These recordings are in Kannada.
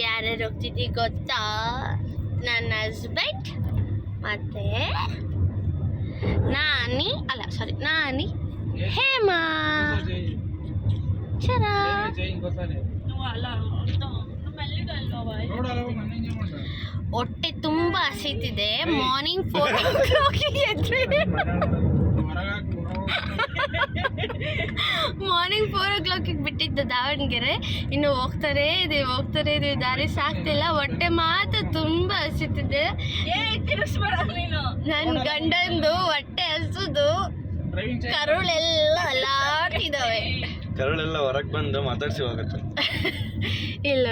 ಯಾರ್ಯಾರು ಹೋಗ್ತಿದ್ವಿ ಗೊತ್ತಾ? ನನ್ನ ಹಸ್ಬೆಂಡ್ ಮತ್ತೆ ನಾನಿ ಹೇಮಾ ಚರ. ಹೊಟ್ಟೆ ತುಂಬ ಹಸಿತಿದೆ. ಮಾರ್ನಿಂಗ್ 4 o'clock ಬಿಟ್ಟಿದ್ದು ದಾವಣಗೆರೆ. ಇನ್ನು ಹೋಗ್ತಾರೆ ಇದೆ ದಾರಿ ಸಾಕ್ತಿಲ್ಲ. ಹೊಟ್ಟೆ ಮಾತ್ರ ತುಂಬಾ ಹಸಿತಿದೆ. ನನ್ನ ಗಂಡಂದು ಹೊಟ್ಟೆ ಹಸುದು ಕರುಳೆಲ್ಲ ಅಲ್ಲಾಡ್ತಿದಾವೆ. ಕರುಳೆಲ್ಲ ಹೊರಗೆ ಬಂದು ಮಾತಾಡ್ಸಿ ಹೋಗುತ್ತೆ. ಇಲ್ಲ,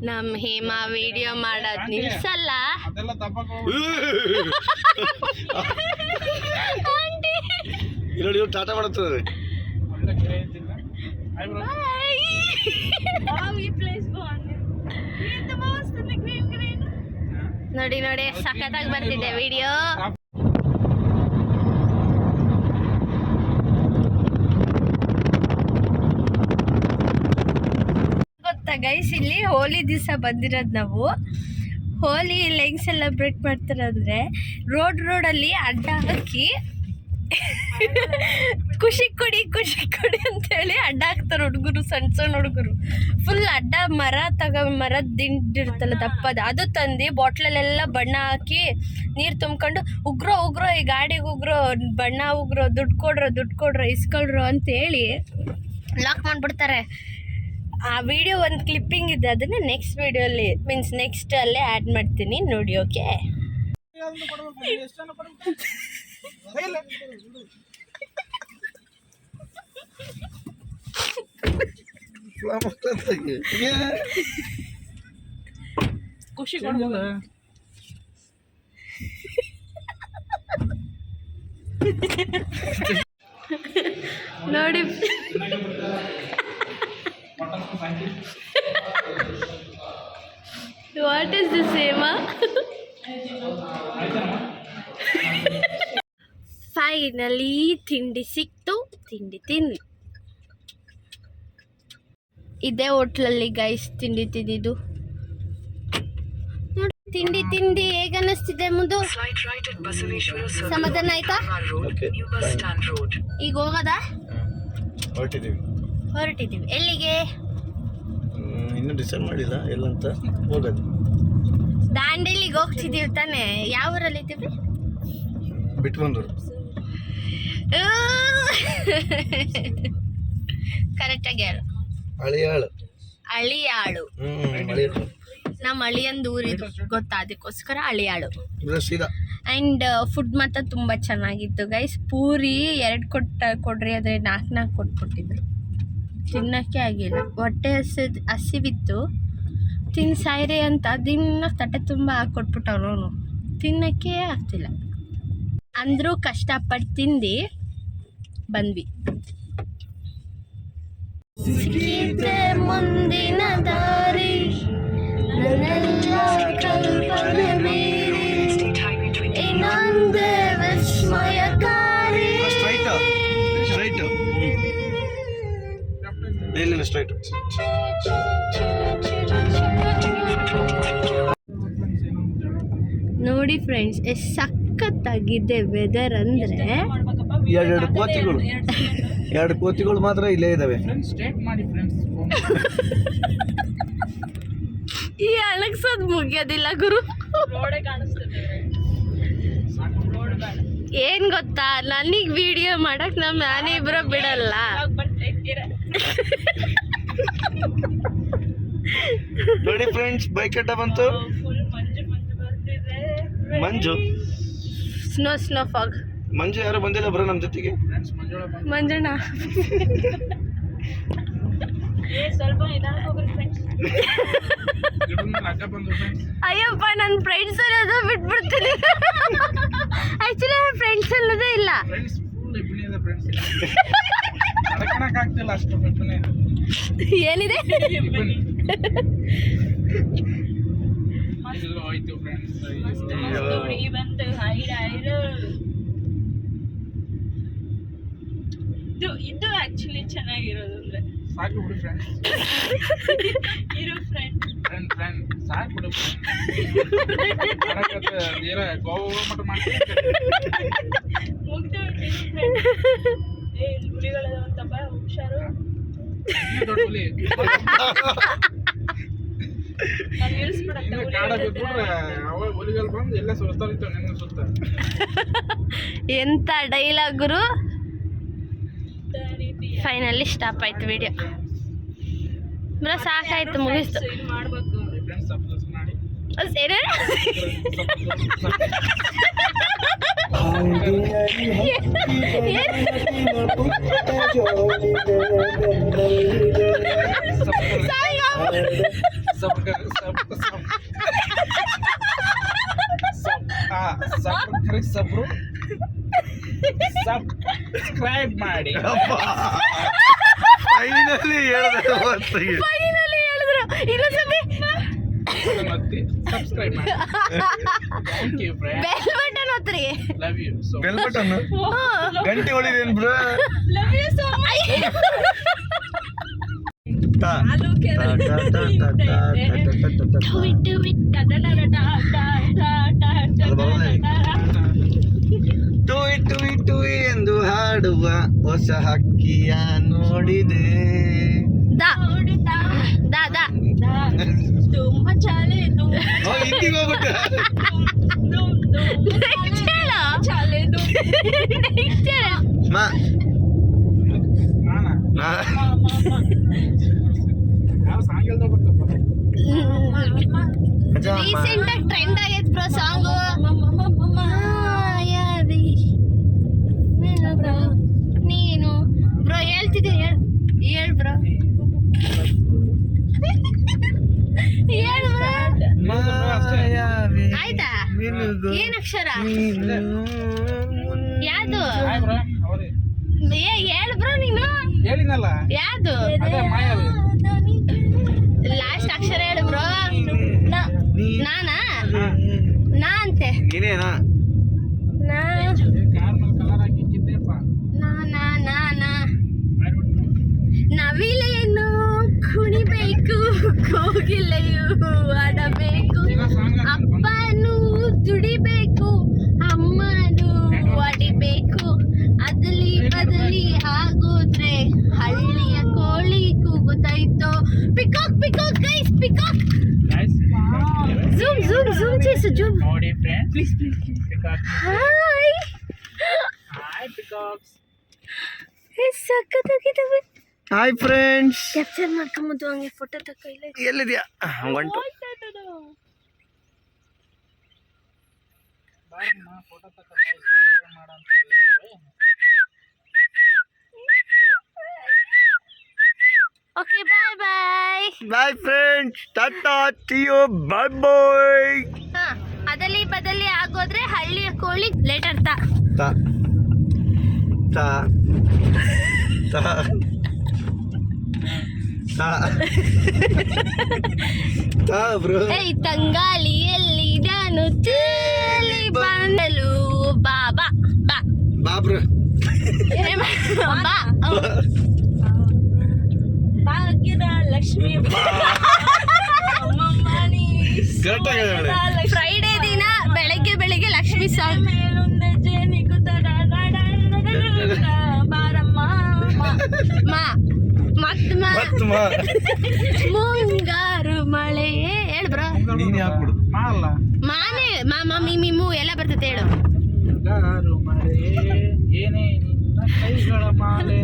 ನಮ್ಮ ಹೇಮಾ ವಿಡಿಯೋ ಮಾಡೋದು ನಿಲ್ಸಲ್ಲ. ನೋಡಿ ಟಾಟಾ ಮಾಡುತ್ತದೆ. ನೋಡಿ ಸಖತ್ತಾಗಿ ಬರ್ತಿದೆ ವಿಡಿಯೋ. ಗೊತ್ತಾ ಗೈಸ್, ಇಲ್ಲಿ ಹೋಲಿ ದಿವಸ ಬಂದಿರೋದು ನಾವು. ಹೋಲಿ ಇಲ್ಲಿ ಹೆಂಗೆ ಸೆಲೆಬ್ರೇಟ್ ಮಾಡ್ತಾರೆ ಅಂದರೆ, ರೋಡಲ್ಲಿ ಅಡ್ಡ ಹಾಕಿ ಖುಷಿ ಕೊಡಿ ಅಂತೇಳಿ ಅಡ್ಡ ಹಾಕ್ತಾರೆ ಹುಡುಗರು, ಸಣ್ಣ ಹುಡುಗರು. ಫುಲ್ ಅಡ್ಡ ಮರದ ದಿಂಡಿರುತ್ತಲ್ಲ ದಪ್ಪದ, ಅದು ತಂದು ಬಾಟ್ಲಲ್ಲೆಲ್ಲ ಬಣ್ಣ ಹಾಕಿ ನೀರು ತುಂಬ್ಕೊಂಡು ಉಗ್ರೋ ಈ ಗಾಡಿಗೆ ಉಗ್ರೋ, ಬಣ್ಣ ಉಗ್ರೋ, ದುಡ್ಡು ಕೊಡ್ರೋ ಇಸ್ಕೊಳ್ರು ಅಂತೇಳಿ ಲಾಕ್ ಮಾಡಿಬಿಡ್ತಾರೆ. ಆ ವಿಡಿಯೋ ಒಂದು ಕ್ಲಿಪ್ಪಿಂಗ್ ಇದೆ, ಅದನ್ನು ನೆಕ್ಸ್ಟ್ ವಿಡಿಯೋಲಿ ನೆಕ್ಸ್ಟ್ ಅಲ್ಲೇ ಆ್ಯಡ್ ಮಾಡ್ತೀನಿ ನೋಡಿ. ಓಕೆ, ಖುಷಿ ನೋಡಿ what is this Hema? Finally ತಿಂಡಿ ಸಿಕ್ತು, ತಿಂದ್ವಿ. ಇದೇ ಹೋಟ್ಲಲ್ಲಿ ಗೈಸ್ ತಿಂಡಿ ತಿಂದಿದ್ದು. ನೋಡಿ ತಿಂಡಿ ಹೇಗ ಅನ್ನಿಸ್ತಿದೆ? ಮುಂದೆ ಸಮಾಧಾನ ಆಯ್ತಾ? ಈಗ ಹೋಗೋದಾ? ಹೊರಟಿದ್ದೀವಿ. ಎಲ್ಲಿಗೆ? ಇನ್ನೂ ಡಿಸೈಡ್ ಮಾಡಿಲ್ಲ ಎಲ್ಲಂತ. ಹೋಗೋದು ದಾಂಡೇಲಿಗೆ ಹೋಗ್ತಿದ್ದೀವಿ ತಾನೆ. ಯಾವ ಊರಲ್ಲಿ ಇದ್ದೀವಿ? ಬಿಟ್ಬಂದೂರು. ಕರೆಕ್ಟಾಗಿ ಹೇಳು. ಅಳಿಯಾಳು. ನಮ್ಮ ಅಳಿಯಂದು ಊರಿದು ಗೊತ್ತಾ, ಅದಕ್ಕೋಸ್ಕರ ಅಳಿಯಾಳು. ಆ್ಯಂಡ್ ಫುಡ್ ಮಾತ್ರ ತುಂಬ ಚೆನ್ನಾಗಿತ್ತು ಗೈಸ್. ಪೂರಿ 2 ಕೊಡ್ರಿ ಆದರೆ 4 ಕೊಟ್ಬಿಟ್ಟಿದ್ರು. ತಿನ್ನೋಕ್ಕೆ ಆಗಿಲ್ಲ, ಹೊಟ್ಟೆ ಹಸಿವಿತ್ತು. ತಿನ್ನು ಸಾಯ್ರಿ ಅಂತ ದಿನ ತಟ್ಟೆ ತುಂಬ ಹಾಕ್ಕೊಟ್ಬಿಟ್ಟವನು, ತಿನ್ನೋಕ್ಕೆ ಆಗ್ತಿಲ್ಲ. ಅಂದರೂ ಕಷ್ಟಪಟ್ಟು ತಿಂದು ಬಂದ್ವಿ. ಸಿಕ್ಕಿದ್ರೆ ಮುಂದಿನ ದಾರಿ, ನನ್ನೆಲ್ಲ ಕಲ್ಪನೆ ಮೀರಿ ಇನ್ನೊಂದೇ ವಿಸ್ಮಯಕಾರಿ. ನೋಡಿ ಫ್ರೆಂಡ್ಸ್, ಎಷ್ಟು ಸಖತ್ತಾಗಿದೆ ವೆದರ್ ಅಂದರೆ. 2 ಕೋತಿಗಳು ಮಾತ್ರ ಇಲ್ಲೇ ಇದಾವೆ. ಈ ಅಳಗ್ಸೋದು ಮುಗಿಯೋದಿಲ್ಲ ಗುರು. ಏನ್ ಗೊತ್ತಾ, ನನಗ್ ವಿಡಿಯೋ ಮಾಡಕ್ ನಮ್ಮ ನಾನಿಬ್ರ ಬಿಡಲ್ಲ. ನೋಡಿ ಫ್ರೆಂಡ್ಸ್, ಬೈಕ್ ಅಡ್ಡ ಬಂತು. ಮಂಜು ಸ್ನೋ ಫಾಗ್. ಮಂಜು ಯಾರು ಬಂದಿಲ್ಲ ಬ್ರೋ ನಮ್ಮ ಜೊತೆಗೆ. ಮಂಜಣ್ಣ ಅಯ್ಯಪ್ಪ, ನನ್ನ ಫ್ರೆಂಡ್ಸ್ ಅನ್ನೋದು ಬಿಟ್ಬಿಡ್ತೀನಿ. ಆಕ್ಚುಲಿ ನನ್ನ ಫ್ರೆಂಡ್ಸ್ ಅನ್ನೋದೇ ಇಲ್ಲ. ಏನಿದೆ? ಇದು ಆಕ್ಚುಲಿ ಚೆನ್ನಾಗಿರೋದು ಅಂದ್ರೆ ಸಾಕು ಬಿಡು ಫ್ರೆಂಡ್ಸ್. ಇರೋ ಫ್ರೆಂಡ್ ಸಾಕು ಬಿಡು ಗೋವಾ ಮಟ್ಟ ಮಾಡ್ತೀವಿ. ಗುಡಿಗಳಂತಪ್ಪ ಹುಷಾರು. ದೊಡ್ಡ ಹುಲಿ ನಾನು ಇಳಿಸ್ಬಿಡತ್ತೆ ಕಾಡ ಬಿಟ್ಬಿಟ್ರೆ ಅವ ಹುಲಿಗಳು ಬಂದು ಎಲ್ಲ ಸುಸ್ತಾಗಿರ್ತಾವ ನಿನ್ನ ಸುತ್ತ. ಎಂತ ಡೈಲಾಗ್ ಗುರು. ಫೈನಲಿ ಸ್ಟಾಪ್ ಆಯ್ತು ವಿಡಿಯೋ. ಬ್ರೋ ಸಾಕಾಯ್ತು, ಮುಗಿಸ್ತು. ಇದು ಮಾಡ್ಬೇಕು. ಫ್ರೆಂಡ್ಸ್ ಸಬ್ಸ್ಕ್ರೈಬ್ ಮಾಡಿ. ಸರಿ. ಸಬ್ಸ್ಕ್ರೈಬ್ ಮಾಡಿ. ಫೈನಲಿ ಹೇಳಿದ್ರು. ಫೈನಲಿ ಹೇಳಿದ್ರು. ಇನ್ನೊಂದ್ಸತಿ ಮತ್ತೆ ಸಬ್ಸ್ಕ್ರೈಬ್ ಮಾಡಿ. Thank you friend. Bell button ಒತ್ತಿರಿ. Love you so bell button ಗಂಟೆ ಹೊಡಿದೇನು bro? Love you so much. ಹಾಲು ಕೆರೆ ಟುಯಿ ಟುಯಿ ಎಂದು ಹಾಡುವ ಹೊಸ ಹಕ್ಕಿಯ ನೋಡಿದೆ. ತುಂಬ ಚಾಲೆ ಹಿಂದಿಗೆ ಹೋಗ್ಬಿಟ್ಟ. ಚಾಲೆ ಮಾ ನಾನಾ ಯಾವ ಸಾಂಗ್ ಹೇಳ್ತಾ ಬರ್ತಪ್ಪ. ರೀಸೆಂಟ್ ಆಗಿ ಟ್ರೆಂಡ್ ಆಗೈತೆ ಬ್ರೋ ಸಾಂಗು. ನೀನು ಬ್ರೋ ಹೇಳ್ತಿದ್ದೆ, ಹೇಳ್ ಬ್ರೋ, ಹೇಳ್ ಬ್ರೋ. ಆಯ್ತಾ? ಏನ್ ಅಕ್ಷರ ಯಾವ್ದು? ಹಾಯ್ ಬ್ರೋ, ಹೌದು ಹೇಳ್ ಬ್ರೋ ನೀನು. ಹೇಳಿನಲ್ಲ ಯಾವ್ದು? ಅದೇ ಮಾಯವಿ. ಲಾಸ್ಟ್ ಅಕ್ಷರ ಹೇಳು ಬ್ರೋ. ನಾನಾ? ನಾ ಅಂತೆ. ನೀನೇನಾ? ನಾ ಕಾರ್ ಮೇಲೆ ಕಲರ್ ಹಾಕಿಕ್ಕಿದ್ದೆಪ್ಪ. ನವಿಲೇನು ಕುಣಿಬೇಕು, ಕೋಗಿಲೆಯು ಆಡಬೇಕು, ಅಪ್ಪನು ದುಡಿಬೇಕು, ಅಮ್ಮನು ಹೊಡಿಬೇಕು, ಅದಲಿ ಬದಲಿ ಆಗೋದ್ರೆ ಹಳ್ಳಿಯ ಕೋಳಿ ಕೂಗುತ್ತೈತೋ. Peacock peacock guys, peacock. Zoom చేసు ಜೂಮ್. ನೋಡಿ ಫ್ರೆಂಡ್, ಪ್ಲೀಸ್ ಹಾಯ್ ಪಿಕಾಕ್ಸ್. ಸಕ್ಕತ್ತಾಗಿದ್ದಾವೆ. ಹಾಯ್ ಫ್ರೆಂಡ್ಸ್, ಕ್ಯಾಪ್ಚರ್ ಮಾಡ್ಕೊಂಬುದು ಹಂಗೆ ಫೋಟೋ ತಕ್ಕ. ಇಲ್ಲ ಎಲ್ಲಿದ್ಯಾ? ಒಂಟು ಫೋಟೋ ತಕ್ಕ ಮಾಡಂತ. Okay, bye bye. Bye friends, ಟಾಟಾ, ಟಿಯೋ, ಬಾಯ್ ಬಾಯ್. ಅದಲಿ ಬದಲಿ ಆಗೋದ್ರೆ ಹಳ್ಳಿಯ ಕೋಳಿ. ಲೇಟರ್ ತಾ ತಾ ತಾ ತಾ ತಾ ತಾ ಬ್ರೋ. ಏಯ್ ತಂಗಾಳಿಯಲ್ಲಿ ನಾನು ತೇಲಿ ಬಂದಲು. ಬಾಬಾ ಬಾ ಬಾ ಬ್ರೋ. ಬಾ. ಭಾಗ್ಯದ ಲಕ್ಷ್ಮಿ ಫ್ರೈಡೇ ದಿನ ಬೆಳಗ್ಗೆ ಬೆಳಿಗ್ಗೆ ಲಕ್ಷ್ಮಿ ಸಾಂಗ್. ಮೇಲೊಂದೆ ಜೇನಿಗುತ್ತರ ಬಾರಮ್ಮ ಮಾ ಮುಂಗಾರು ಮಳೆಯೇ. ಹೇಳು ಬ್ರೋ. ನೀನ್ ಯಾಕೆ ಬಿಡು? ಮಾ ಅಲ್ಲ ಮಾನೆ ಮಾಮ ಮಿಮಿ ಮೂ ಎಲ್ಲ ಬರ್ತೈತೆ ಹೇಳು. ಮುಂಗಾರು ಮಳೆ ಏನೇ ನಿನ್ನ ಕೈಗಳ ಮಾಲೆ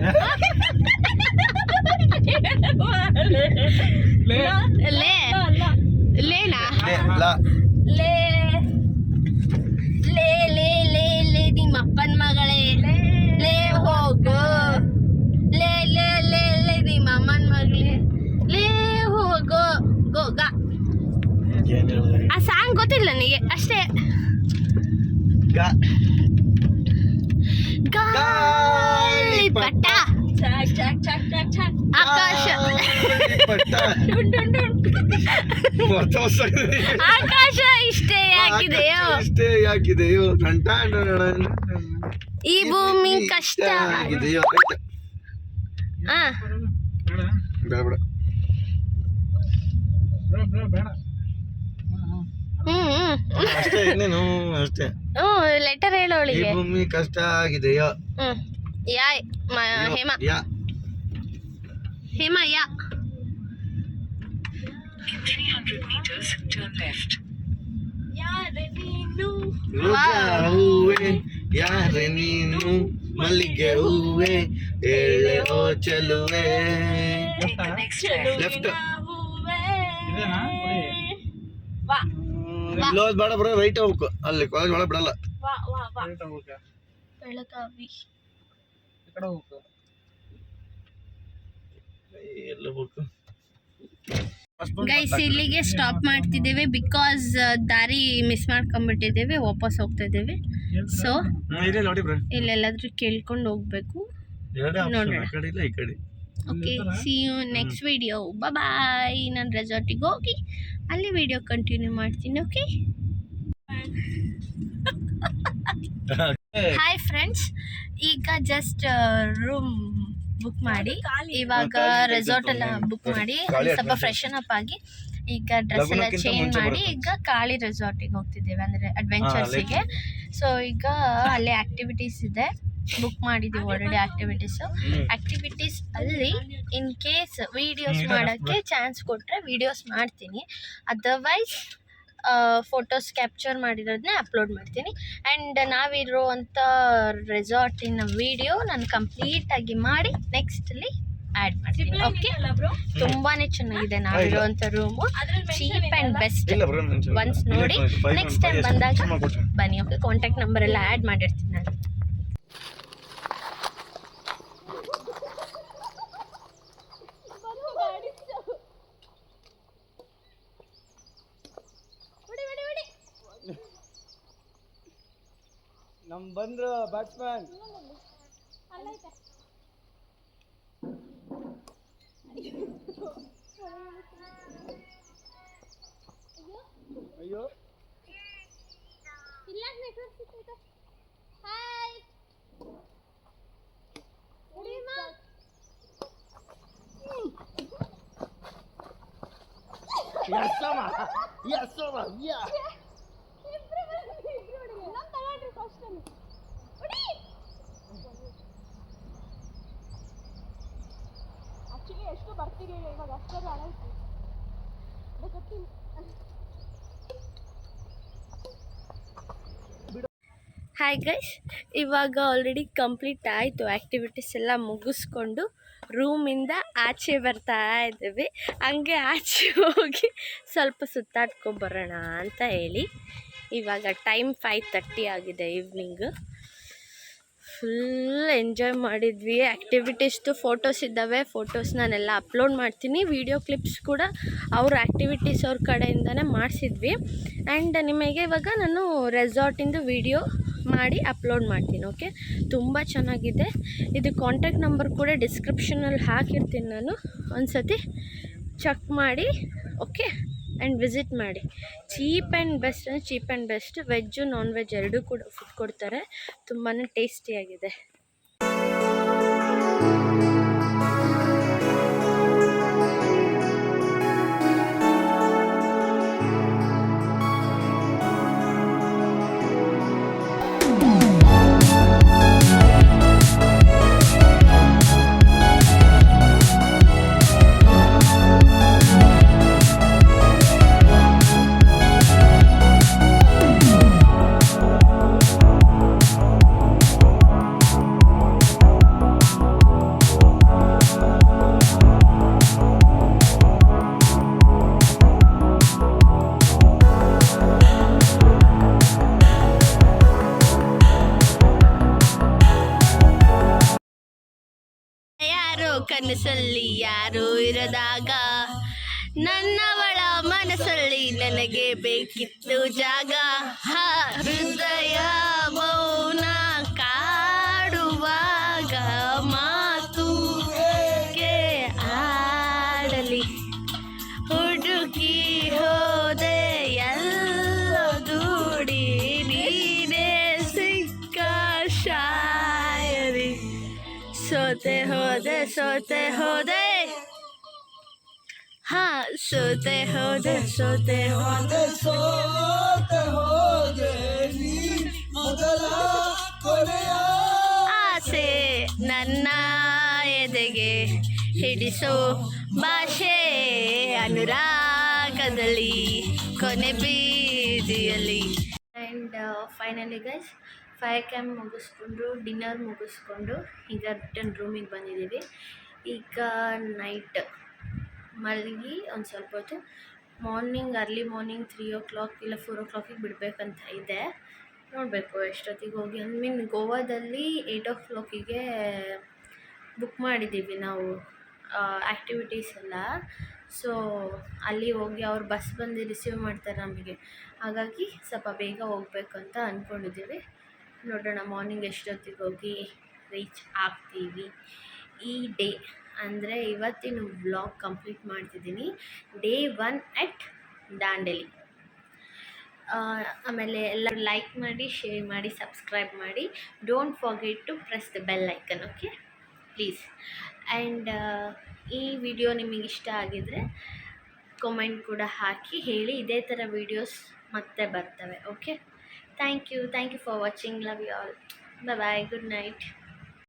ಲೇ ಲೇ ಲೇನಾ ಲಾ ಲೇ ಲೇ ಲೇ ಲೇ ಲೇ ನಿಮ್ಮ ಅಪ್ಪನ ಮಗಳೇ ಲೇ ಹೋಗು ಲೇ ಲೇ ಲೇ ಲೇ ನಿಮ್ಮ ಅಮ್ಮನ ಮಗಳೇ ಲೇ ಹೋಗು ಗೋಗ ಏನ್ ಹೇಳಿದ್ರಿ? ಆ ಸಾಂಗ್ ಗೊತ್ತಿಲ್ಲ ನನಗೆ ಅಷ್ಟೇ ಗಾಳಿಪಟ ಚಾಕ್ ಚಾಕ್ ಚಾಕ್ ಚಾಕ್ ಚಾಕ್ ಆಕಾಶ ಪಟ್ಟ ಡುನ್ ಡುನ್ ಡುನ್ ಹೊಸ ಹೊಸ ಆಕಾಶ ಇಷ್ಟೇ ಯಾಕಿದೆಯೋ ಇಷ್ಟೇ ಯಾಕಿದೆಯೋ ಈ ಭೂಮಿ ಕಷ್ಟ ಆಗಿದೆಯೋ ಆ ಬೇಡ ಬೇಡ ಬೇಡ ಅಷ್ಟೇ ಇನ್ನೇನು ಅಷ್ಟೇ ಲೆಟರ್ ಹೇಳು ಈ ಅವಳಿಗೆ ಭೂಮಿ ಕಷ್ಟ ಆಗಿದೆಯೋ ಯಾ ಹೇಮ ಯಾ ಹೇಮ ಯಾ ಯಾರೇ ನೀನು ರೋಜಾ ಹೂವೆ ಯಾರೆ ನೀನು ಮಲ್ಲಿಗೆ ಹೂವೆ ಹೇಳೆ ಓ ಚೆಲುವೆ ಲೆಫ್ಟ್ ಹೂವೇ ಇದೇನಾ ಕೊಡಿ. ವಾ ಕ್ಲೋಸ್ ಬೇಡ ಬರೋ ರೈಟ್ ಹೋಗ್ಬೇಕು ಅಲ್ಲಿ ಕಾಲೇಜ್ ಒಳಗೆ ಬಿಡಲ್ಲ ವಾ ವಾ ವಾ ರೈಟ್ ಹೋಗ್ಬೇಕಾ? ಬೆಳಗಾವಿ ಈ ಕಡೆ ಹೋಗ್ಬೇಕು. ಎಲ್ಲ ಹೋಗ್ಬೇಕು ಗೈಸ್ ಇಲ್ಲಿಗೆ ಸ್ಟಾಪ್ ಮಾಡ್ತಿದ್ದೇವೆ ಬಿಕಾಸ್ ದಾರಿ ಮಿಸ್ ಮಾಡ್ಕೊಂಡ್ಬಿಟ್ಟಿದ್ದೇವೆ ವಾಪಸ್ ಹೋಗ್ತಾ ಇದ್ದೇವೆ ಸೊ ಇದೆ ನೋಡಿ ಬ್ರೋ ಇಲ್ಲೆಲ್ಲಾದ್ರೂ ಕೇಳ್ಕೊಂಡು ಹೋಗ್ಬೇಕು ಎರಡೇ ಆಪ್ಷನ್ ನೋಡೋಣ. ಆ ಕಡೆ ಇಲ್ಲ ಈ ಕಡೆ okay see you next video bye ನಾನು ರೆಸಾರ್ಟಿಗೆ ಹೋಗಿ ಅಲ್ಲಿ ವಿಡಿಯೋ ಕಂಟಿನ್ಯೂ ಮಾಡ್ತೀನಿ ಓಕೆ ಹಾಯ್ ಫ್ರೆಂಡ್ಸ್ ಈಗ ಜಸ್ಟ್ ರೂಮ್ ಬುಕ್ ಮಾಡಿ ಇವಾಗ ರೆಸಾರ್ಟ್ ಎಲ್ಲ ಬುಕ್ ಮಾಡಿ ಸ್ವಲ್ಪ ಫ್ರೆಶನ್ ಅಪ್ ಆಗಿ ಈಗ ಡ್ರೆಸ್ ಎಲ್ಲ ಚೇಂಜ್ ಮಾಡಿ ಈಗ ಕಾಳಿ ರೆಸಾರ್ಟಿಗೆ ಹೋಗ್ತಿದ್ದೇವೆ ಅಂದರೆ ಅಡ್ವೆಂಚರ್ಸಿಗೆ ಸೊ ಈಗ ಅಲ್ಲೇ ಆಕ್ಟಿವಿಟೀಸ್ ಇದೆ ಬುಕ್ ಮಾಡಿದ್ದೀವಿ ಆಲ್ರೆಡಿ ಆಕ್ಟಿವಿಟೀಸ್ ಅಲ್ಲಿ ಇನ್ ಕೇಸ್ ವಿಡಿಯೋಸ್ ಮಾಡೋಕ್ಕೆ ಚಾನ್ಸ್ ಕೊಟ್ಟರೆ ವಿಡಿಯೋಸ್ ಮಾಡ್ತೀನಿ ಅದರ್ವೈಸ್ ಫೋಟೋಸ್ ಕ್ಯಾಪ್ಚರ್ ಮಾಡಿರೋದನ್ನೇ ಅಪ್ಲೋಡ್ ಮಾಡ್ತೀನಿ ಆ್ಯಂಡ್ ನಾವಿರುವಂಥ ರೆಸಾರ್ಟಿನ ವಿಡಿಯೋ ನಾನು ಕಂಪ್ಲೀಟಾಗಿ ಮಾಡಿ ನೆಕ್ಸ್ಟಲ್ಲಿ ಆ್ಯಡ್ ಮಾಡ್ತೀನಿ ಓಕೆ ಬ್ರೋ ತುಂಬಾ ಚೆನ್ನಾಗಿದೆ ನಾವಿರುವಂಥ ರೂಮು ಚೀಪ್ ಆ್ಯಂಡ್ ಬೆಸ್ಟ್ ಇಲ್ಲ ಬ್ರೋ ಒನ್ಸ್ ನೋಡಿ ನೆಕ್ಸ್ಟ್ ಟೈಮ್ ಬಂದಾಗ ಬನ್ನಿ ಓಕೆ ಕಾಂಟ್ಯಾಕ್ಟ್ ನಂಬರ್ ಎಲ್ಲ ಆ್ಯಡ್ ಮಾಡಿರ್ತೀನಿ ನಾನು ನಮ್ ಬಂದ್ರು ಬ್ಯಾಟ್ಸ್ಮನ್ ಅಯ್ಯೋ ಆಕ್ಚುಲಿ ಎಷ್ಟು ಬರ್ತೀವಿ ಇವಾಗ ಅಷ್ಟೇ ಆಡಾಯ್ತು ಗೊತ್ತಿಲ್ಲ ಹಾಯ್ ಗೈಸ್ ಇವಾಗ ಆಲ್ರೆಡಿ ಕಂಪ್ಲೀಟ್ ಆಯಿತು ಆ್ಯಕ್ಟಿವಿಟೀಸ್ ಎಲ್ಲ ಮುಗಿಸ್ಕೊಂಡು ರೂಮಿಂದ ಆಚೆ ಬರ್ತಾ ಇದ್ದೀವಿ ಹಂಗೆ ಆಚೆ ಹೋಗಿ ಸ್ವಲ್ಪ ಸುತ್ತಾಡ್ಕೊಂಬರೋಣ ಅಂತ ಹೇಳಿ ಇವಾಗ ಟೈಮ್ 5:30 ಆಗಿದೆ ಈವ್ನಿಂಗ್ ಫುಲ್ ಎಂಜಾಯ್ ಮಾಡಿದ್ವಿ ಆ್ಯಕ್ಟಿವಿಟೀಸ್ದು ಫೋಟೋಸ್ ಇದ್ದಾವೆ ಫೋಟೋಸ್ ನಾನೆಲ್ಲ ಅಪ್ಲೋಡ್ ಮಾಡ್ತೀನಿ ವಿಡಿಯೋ ಕ್ಲಿಪ್ಸ್ ಕೂಡ ಅವ್ರ ಆ್ಯಕ್ಟಿವಿಟೀಸ್ ಅವ್ರ ಕಡೆಯಿಂದನೇ ಮಾಡಿಸಿದ್ವಿ ಆ್ಯಂಡ್ ನಿಮಗೆ ಇವಾಗ ನಾನು ರೆಸಾರ್ಟಿಂದು ವಿಡಿಯೋ ಮಾಡಿ ಅಪ್ಲೋಡ್ ಮಾಡ್ತೀನಿ ಓಕೆ ತುಂಬ ಚೆನ್ನಾಗಿದೆ ಇದು ಕಾಂಟ್ಯಾಕ್ಟ್ ನಂಬರ್ ಕೂಡ ಡಿಸ್ಕ್ರಿಪ್ಷನಲ್ಲಿ ಹಾಕಿರ್ತೀನಿ ನಾನು ಒಂದು ಸತಿ ಚೆಕ್ ಮಾಡಿ ಓಕೆ ಆ್ಯಂಡ್ ವಿಸಿಟ್ ಮಾಡಿ cheap and best veg non veg ಎರಡೂ ಕೂಡ ಫುಡ್ ಕೊಡ್ತಾರೆ ತುಂಬಾ ಟೇಸ್ಟಿಯಾಗಿದೆ ಕನಸಲ್ಲಿ ಯಾರೂ ಇರದಾಗ ನನ್ನವಳ ಮನಸ್ಸಲ್ಲಿ ನನಗೆ ಬೇಕಿತ್ತು ಜಾಗ. ಹೃದಯ ಮೌನ ಕಾಡುವಾಗ ಮಾತು ಆಡಲಿ ಹುಡುಕಿ ಹೋದೆ ಎಲ್ಲ ದೂಡಿ ನೀನೇ ಸಿಕ್ಕ ಶಾಯರಿ. ಸೋತೆ ಹೋದೆ ಸೋತೆ ಹೋದೆ ಹಾ ಸೋತೆ ಹೋದೆ ಸೋತೆ ಹೋದೆ ಆಸೆ ನನ್ನ ಎದೆಗೆ ಹಿಡಿಸೋ ಭಾಷೆ ಅನುರಾಗದಲ್ಲಿ ಕೊನೆ ಬೀದಿಯಲ್ಲಿ. ಆ್ಯಂಡ್ ಫೈನಲಿ ಗೈಸ್ 5 ಕ್ಯಾಮ್ ಮುಗಿಸ್ಕೊಂಡು ಡಿನ್ನರ್ ಮುಗಿಸ್ಕೊಂಡು ಈಗ ರಿಟರ್ನ್ ರೂಮಿಗೆ ಬಂದಿದ್ದೀವಿ. ಈಗ ನೈಟ್ ಮಲಗಿ ಒಂದು ಸ್ವಲ್ಪ ಹೊತ್ತು ಅರ್ಲಿ ಮಾರ್ನಿಂಗ್ 3 o'clock ಇಲ್ಲ 4 o'clock ಬಿಡಬೇಕಂತ ಇದೆ. ನೋಡಬೇಕು ಎಷ್ಟೊತ್ತಿಗೆ ಹೋಗಿ. ಗೋವಾದಲ್ಲಿ 8 o'clock ಬುಕ್ ಮಾಡಿದ್ದೀವಿ ನಾವು ಆ್ಯಕ್ಟಿವಿಟೀಸ್ ಎಲ್ಲ. ಸೊ ಅಲ್ಲಿ ಹೋಗಿ ಅವ್ರು ಬಸ್ ಬಂದು ರಿಸೀವ್ ಮಾಡ್ತಾರೆ ನಮಗೆ. ಹಾಗಾಗಿ ಸ್ವಲ್ಪ ಬೇಗ ಹೋಗ್ಬೇಕು ಅಂತ ಅಂದ್ಕೊಂಡಿದ್ದೀವಿ. ನೋಡೋಣ ಮಾರ್ನಿಂಗ್ ಎಷ್ಟೊತ್ತಿಗೆ ಹೋಗಿ ರೀಚ್ ಆಗ್ತೀವಿ. ಈ ಡೇ ಅಂದರೆ ಇವತ್ತಿನ ವ್ಲಾಗ್ ಕಂಪ್ಲೀಟ್ ಮಾಡ್ತಿದ್ದೀನಿ. Day 1 at Dandeli. ಆಮೇಲೆ ಎಲ್ಲರೂ ಲೈಕ್ ಮಾಡಿ, ಶೇರ್ ಮಾಡಿ, ಸಬ್ಸ್ಕ್ರೈಬ್ ಮಾಡಿ. Don't forget to press the bell icon, okay please. And ಈ ವಿಡಿಯೋ ನಿಮಗೆ ಇಷ್ಟ ಆಗಿದರೆ ಕಾಮೆಂಟ್ ಕೂಡ ಹಾಕಿ ಹೇಳಿ. ಇದೇ ಥರ ವೀಡಿಯೋಸ್ ಮತ್ತೆ ಬರ್ತವೆ. Okay, thank you for watching. Love you all. Bye, good night.